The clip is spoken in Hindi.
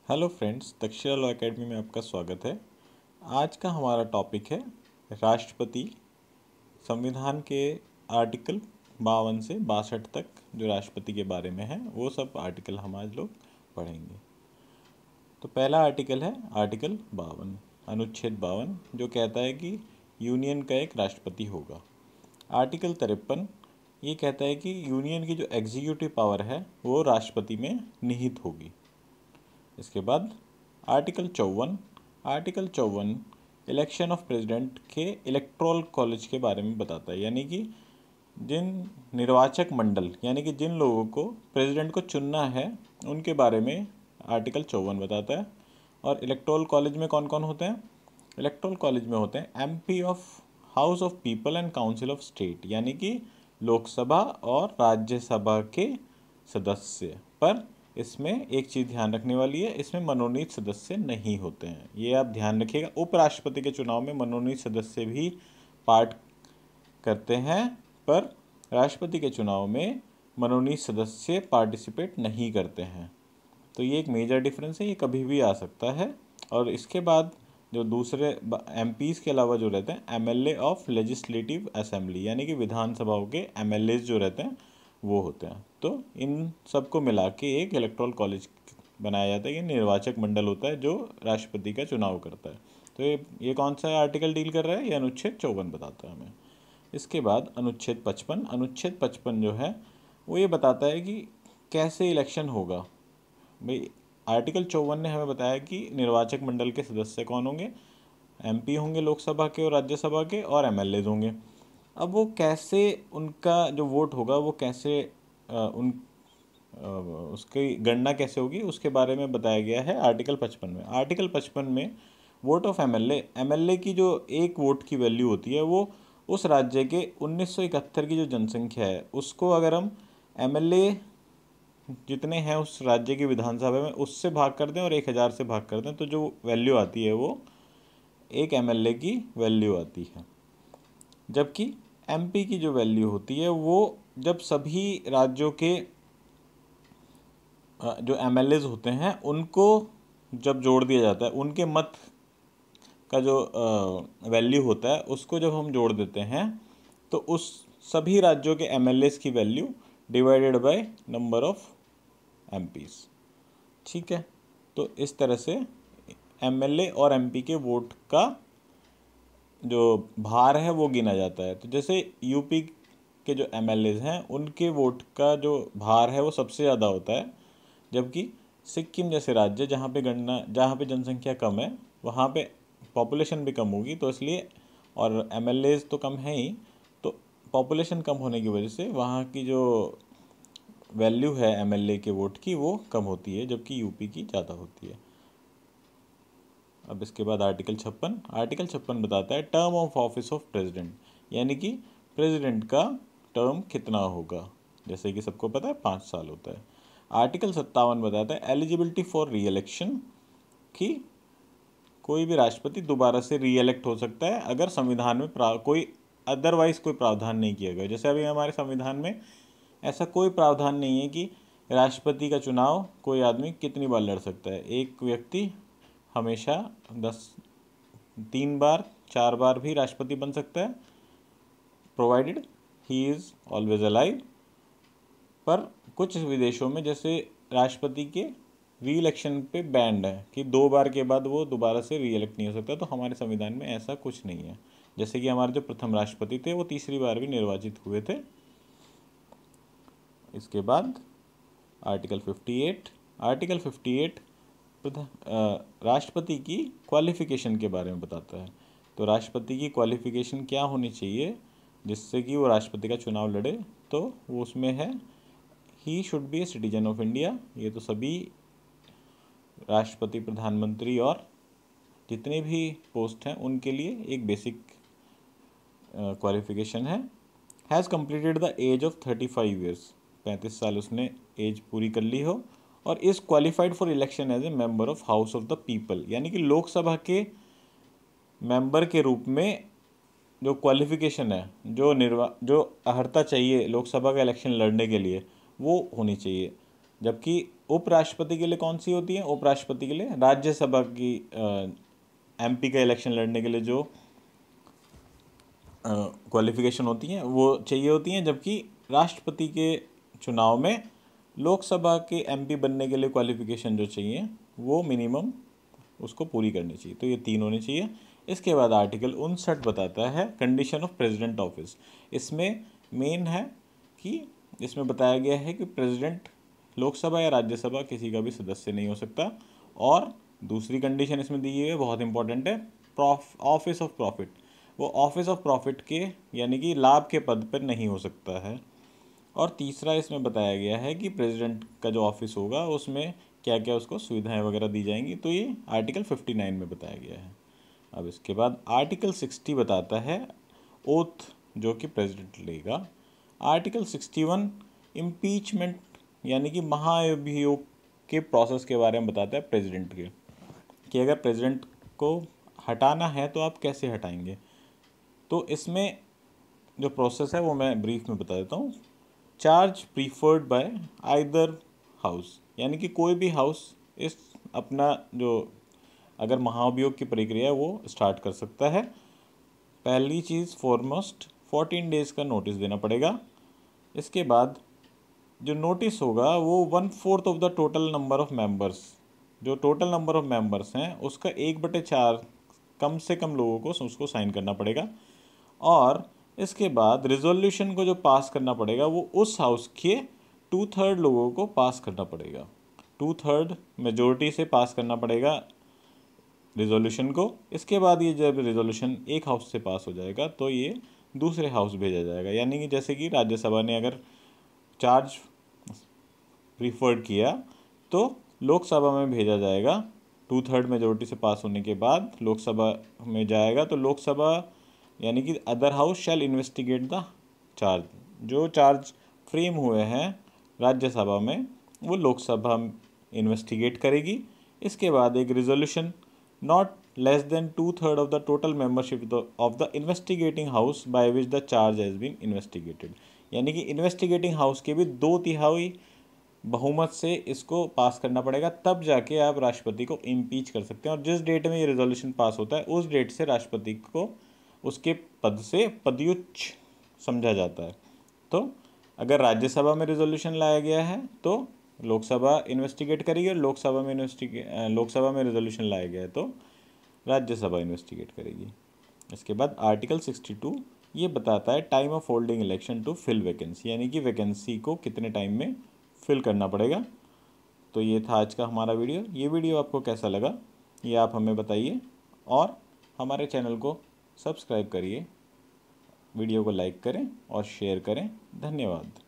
हेलो फ्रेंड्स, दक्षिणा लॉ एकेडमी में आपका स्वागत है। आज का हमारा टॉपिक है राष्ट्रपति। संविधान के आर्टिकल 52 से 62 तक जो राष्ट्रपति के बारे में है वो सब आर्टिकल हम आज लोग पढ़ेंगे। तो पहला आर्टिकल है आर्टिकल 52, अनुच्छेद 52, जो कहता है कि यूनियन का एक राष्ट्रपति होगा। आर्टिकल 53 ये कहता है कि यूनियन की जो एग्जीक्यूटिव पावर है वो राष्ट्रपति में निहित होगी। इसके बाद आर्टिकल 54 इलेक्शन ऑफ प्रेसिडेंट के इलेक्टोरल कॉलेज के बारे में बताता है, यानी कि जिन निर्वाचक मंडल यानी कि जिन लोगों को प्रेसिडेंट को चुनना है उनके बारे में आर्टिकल 54 बताता है। और इलेक्टोरल कॉलेज में कौन कौन होते हैं? इलेक्टोरल कॉलेज में होते हैं MP of house of people and council of state, यानी कि लोकसभा और राज्यसभा के सदस्य। पर इसमें एक चीज़ ध्यान रखने वाली है, इसमें मनोनीत सदस्य नहीं होते हैं, ये आप ध्यान रखिएगा। उपराष्ट्रपति के चुनाव में मनोनीत सदस्य भी पार्ट करते हैं, पर राष्ट्रपति के चुनाव में मनोनीत सदस्य पार्टिसिपेट नहीं करते हैं। तो ये एक मेजर डिफरेंस है, ये कभी भी आ सकता है। और इसके बाद जो दूसरे एमपीज़ के अलावा जो रहते हैं एमएलए ऑफ लेजिस्लेटिव असेंबली, यानी कि विधानसभाओं के एमएलए जो रहते हैं वो होते हैं। तो इन सबको मिला के एक इलेक्टोरल कॉलेज बनाया जाता है, ये निर्वाचक मंडल होता है जो राष्ट्रपति का चुनाव करता है। तो ये कौन सा आर्टिकल डील कर रहा है? ये अनुच्छेद 54 बताता है हमें। इसके बाद अनुच्छेद 55 जो है वो ये बताता है कि कैसे इलेक्शन होगा। भाई आर्टिकल 54 ने हमें बताया कि निर्वाचक मंडल के सदस्य कौन होंगे, एमपी होंगे लोकसभा के और राज्यसभा के, और एमएलए होंगे। अब वो कैसे उनका जो वोट होगा वो कैसे उसकी गणना कैसे होगी उसके बारे में बताया गया है आर्टिकल 55 में। आर्टिकल 55 में वोट ऑफ एमएलए की जो एक वोट की वैल्यू होती है वो उस राज्य के 1971 की जो जनसंख्या है उसको अगर हम एमएलए जितने हैं उस राज्य की विधानसभा में उससे भाग कर दें और 1000 से भाग कर दें तो जो वैल्यू आती है वो एक एमएलए की वैल्यू आती है। जबकि एमपी की जो वैल्यू होती है वो जब सभी राज्यों के जो एमएलएज होते हैं उनको जब जोड़ दिया जाता है, उनके मत का जो वैल्यू होता है उसको जब हम जोड़ देते हैं तो उस सभी राज्यों के एमएलएज की value divided by number of MPs. ठीक है, तो इस तरह से एमएलए और एमपी के वोट का जो भार है वो गिना जाता है। तो जैसे यूपी के जो एमएलएज हैं उनके वोट का जो भार है वो सबसे ज़्यादा होता है, जबकि सिक्किम जैसे राज्य जहाँ पे जनसंख्या कम है वहाँ पे पॉपुलेशन भी कम होगी, तो इसलिए और एमएलएज तो कम है ही, तो पॉपुलेशन कम होने की वजह से वहाँ की जो वैल्यू है एमएलए के वोट की वो कम होती है, जबकि यूपी की ज़्यादा होती है। अब इसके बाद आर्टिकल 56 बताता है term of office of president, यानी कि प्रेसिडेंट का टर्म कितना होगा। जैसे कि सबको पता है 5 साल होता है। आर्टिकल 57 बताता है एलिजिबिलिटी फॉर री इलेक्शन, कि कोई भी राष्ट्रपति दोबारा से री इलेक्ट हो सकता है अगर संविधान में कोई अदरवाइज कोई प्रावधान नहीं किया गया। जैसे अभी हमारे संविधान में ऐसा कोई प्रावधान नहीं है कि राष्ट्रपति का चुनाव कोई आदमी कितनी बार लड़ सकता है। एक व्यक्ति हमेशा 3 बार 4 बार भी राष्ट्रपति बन सकता है, provided he is always alive. पर कुछ विदेशों में जैसे राष्ट्रपति के री इलेक्शन पे बैंड है कि 2 बार के बाद वो दोबारा से री इलेक्ट नहीं हो सकता, तो हमारे संविधान में ऐसा कुछ नहीं है। जैसे कि हमारे जो प्रथम राष्ट्रपति थे वो तीसरी बार भी निर्वाचित हुए थे। इसके बाद आर्टिकल 58 राष्ट्रपति की क्वालिफ़िकेशन के बारे में बताता है। तो राष्ट्रपति की क्वालिफ़िकेशन क्या होनी चाहिए जिससे कि वो राष्ट्रपति का चुनाव लड़े, तो वो उसमें है he should be a citizen of India. ये तो सभी राष्ट्रपति, प्रधानमंत्री और जितने भी पोस्ट हैं उनके लिए एक बेसिक क्वालिफ़िकेशन है। Has completed the age of 35 years, 35 साल उसने एज पूरी कर ली हो, और is qualified for election as a member of house of the people, यानी कि लोकसभा के मेंबर के रूप में जो क्वालिफिकेशन है, जो अर्हता चाहिए लोकसभा का इलेक्शन लड़ने के लिए वो होनी चाहिए। जबकि उपराष्ट्रपति के लिए कौन सी होती है? उपराष्ट्रपति के लिए राज्यसभा की एमपी का इलेक्शन लड़ने के लिए जो क्वालिफिकेशन होती हैं वो चाहिए होती हैं, जबकि राष्ट्रपति के चुनाव में लोकसभा के एमपी बनने के लिए क्वालिफिकेशन जो चाहिए वो मिनिमम उसको पूरी करनी चाहिए। तो ये 3 होने चाहिए। इसके बाद आर्टिकल 59 बताता है कंडीशन ऑफ प्रेसिडेंट ऑफिस। इसमें मेन है कि इसमें बताया गया है कि प्रेसिडेंट लोकसभा या राज्यसभा किसी का भी सदस्य नहीं हो सकता। और दूसरी कंडीशन इसमें दी हुई है, बहुत इंपॉर्टेंट है, ऑफिस ऑफ प्रॉफिट। वो ऑफिस ऑफ प्रॉफिट के यानी कि लाभ के पद पर नहीं हो सकता है। और तीसरा इसमें बताया गया है कि प्रेसिडेंट का जो ऑफिस होगा उसमें क्या क्या उसको सुविधाएं वगैरह दी जाएंगी। तो ये आर्टिकल 59 में बताया गया है। अब इसके बाद आर्टिकल 60 बताता है ओथ जो कि प्रेसिडेंट लेगा। आर्टिकल 61 इम्पीचमेंट यानी कि महाभियोग के प्रोसेस के बारे में बताता है प्रेसिडेंट के, कि अगर प्रेसिडेंट को हटाना है तो आप कैसे हटाएंगे। तो इसमें जो प्रोसेस है वो मैं ब्रीफ में बता देता हूँ। Charge preferred bye either house, यानी कि कोई भी हाउस इस अपना जो अगर महाभियोग की प्रक्रिया है वो स्टार्ट कर सकता है। पहली चीज़ फॉरमोस्ट 14 डेज़ का नोटिस देना पड़ेगा। इसके बाद जो नोटिस होगा वो 1/4 of the total number of members, जो टोटल नंबर ऑफ मेंबर्स हैं उसका 1/4 कम से कम लोगों को उसको साइन करना पड़ेगा। और इसके बाद रिजोल्यूशन को जो पास करना पड़ेगा वो उस हाउस के 2/3 लोगों को पास करना पड़ेगा। 2/3 मेजोरिटी से पास करना पड़ेगा रिजोल्यूशन को। इसके बाद ये जब रिजोल्यूशन एक हाउस से पास हो जाएगा तो ये दूसरे हाउस भेजा जाएगा। यानी कि जैसे कि राज्यसभा ने अगर चार्ज प्रीफर्ड किया तो लोकसभा में भेजा जाएगा। 2/3 मेजोरिटी से पास होने के बाद लोकसभा में जाएगा तो लोकसभा यानी कि other house shall investigate the charge. जो चार्ज फ्रेम हुए हैं राज्यसभा में वो लोकसभा इन्वेस्टिगेट करेगी। इसके बाद एक resolution not less than 2/3 of the total membership of the investigating house by which the charge has been investigated, यानी कि इन्वेस्टिगेटिंग हाउस के भी 2/3 बहुमत से इसको पास करना पड़ेगा, तब जाके आप राष्ट्रपति को इम्पीच कर सकते हैं। और जिस डेट में ये रेजोल्यूशन पास होता है उस डेट से राष्ट्रपति को उसके पद से पदच्युत समझा जाता है। तो अगर राज्यसभा में रेजोल्यूशन लाया गया है तो लोकसभा इन्वेस्टिगेट करेगी, और लोकसभा में रेजोल्यूशन लाया गया है तो राज्यसभा इन्वेस्टिगेट करेगी। इसके बाद आर्टिकल 62 ये बताता है time of holding election to fill vacancy, यानी कि वैकेंसी को कितने टाइम में फिल करना पड़ेगा। तो ये था आज का हमारा वीडियो। ये वीडियो आपको कैसा लगा ये आप हमें बताइए, और हमारे चैनल को सब्सक्राइब करिए, वीडियो को लाइक करें और शेयर करें। धन्यवाद।